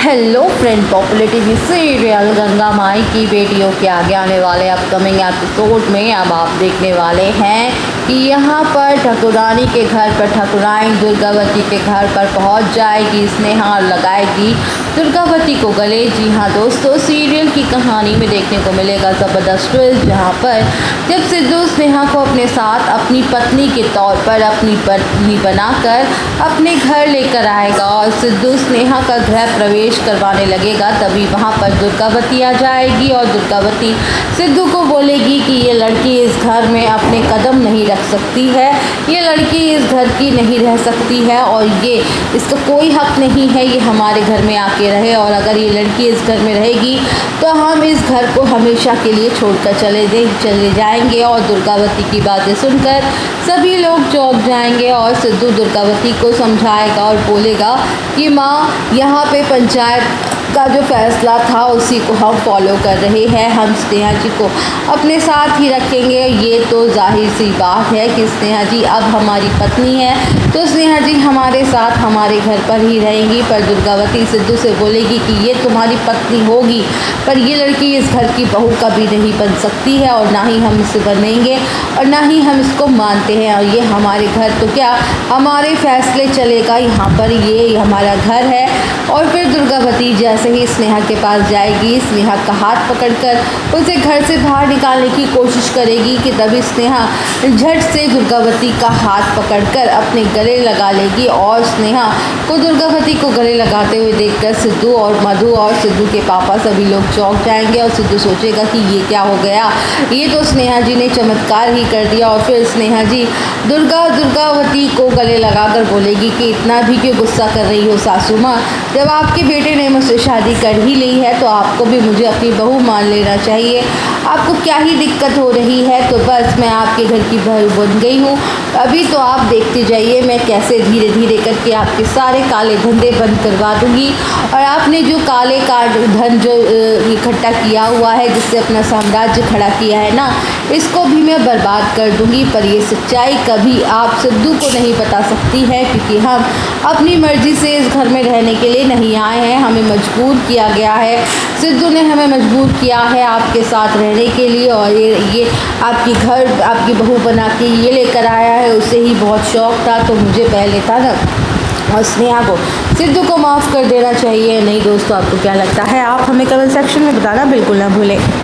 Hello friend, popular TV serial Ganga Maai की बेटियों के आगे आने वाले अपकमिंग एपिसोड में अब आप देखने वाले हैं कि यहाँ पर ठाकुरानी के घर पर ठाकुराइन दुर्गावती के घर पर पहुँच जाएगी स्नेहा और लगाएगी दुर्गावती को गले। जी हाँ दोस्तों, सीरियल की कहानी में देखने को मिलेगा ज़बरदस्त ट्विस्ट, जहाँ पर जब सिद्धू स्नेहा को अपने साथ अपनी पत्नी के तौर पर अपनी पत्नी बनाकर अपने घर लेकर आएगा और सिद्धू स्नेहा का गृह प्रवेश करवाने लगेगा, तभी वहाँ पर दुर्गावती आ जाएगी और दुर्गावती सिद्धू को बोलेगी कि ये लड़की इस घर में अपने कदम नहीं रख सकती है, ये लड़की इस घर की नहीं रह सकती है और ये इसका कोई हक नहीं है ये हमारे घर में आके रहे, और अगर ये लड़की इस घर में रहेगी तो हम इस घर को हमेशा के लिए छोड़कर चले जाएंगे। और दुर्गावती की बातें सुनकर सभी लोग चौंक जाएंगे और सिद्धू दुर्गावती को समझाएगा और बोलेगा कि माँ, यहाँ पे पंचायत का जो फैसला था उसी को हम फॉलो कर रहे हैं, हम स्नेहा जी को अपने साथ ही रखेंगे। ये तो जाहिर सी बात है कि स्नेहा जी अब हमारी पत्नी है, तो स्नेहा जी हमारे साथ हमारे घर पर ही रहेंगी। पर दुर्गावती सिद्धू से बोलेगी कि ये तुम्हारी पत्नी होगी, पर ये लड़की इस घर की बहू कभी नहीं बन सकती है और ना ही हम इसे बनेंगे और ना ही हम इसको मानते हैं, और ये हमारे घर तो क्या हमारे फैसले चलेगा, यहाँ पर ये हमारा घर है। और फिर दुर्गावती जैसे ही स्नेहा के पास जाएगी, स्नेहा का हाथ पकड़कर उसे घर से बाहर निकालने की कोशिश करेगी कि तभी स्नेहा झट से दुर्गावती का हाथ पकड़कर अपने गले लगा लेगी और स्नेहा को दुर्गावती को गले लगाते हुए देखकर सिद्धू और मधु और सिद्धू के पापा सभी लोग चौंक जाएंगे और सिद्धू सोचेगा कि ये क्या हो गया, ये तो स्नेहा जी ने चमत्कार ही कर दिया। और फिर स्नेहा जी दुर्गावती को गले लगाकर बोलेगी कि इतना भी क्यों गुस्सा कर रही हो सासू माँ, जब आपके बेटे ने मुझसे शादी कर ही ली है तो आपको भी मुझे अपनी बहू मान लेना चाहिए। आपको क्या ही दिक्कत हो रही है, तो बस मैं आपके घर की बहू बन गई हूँ, अभी तो आप देखते जाइए मैं कैसे धीरे धीरे करके आपके सारे काले धंधे बंद करवा दूँगी, और आपने जो काले धन जो इकट्ठा किया हुआ है जिससे अपना साम्राज्य खड़ा किया है ना, इसको भी मैं बर्बाद कर दूँगी। पर ये सच्चाई कभी आप सिद्धू को नहीं बता सकती है, क्योंकि हम अपनी मर्ज़ी से इस घर में रहने के लिए नहीं आए हैं, हमें मजबूर किया गया है, सिद्धू ने हमें मजबूर किया है आपके साथ रहने के लिए, और ये आपकी घर आपकी बहू बना के ये लेकर आया है, उसे ही बहुत शौक़ था, तो मुझे पहले था ना। और स्नेहा को सिद्धू को माफ़ कर देना चाहिए। नहीं दोस्तों, आपको क्या लगता है आप हमें कमेंट सेक्शन में बताना बिल्कुल ना भूलें।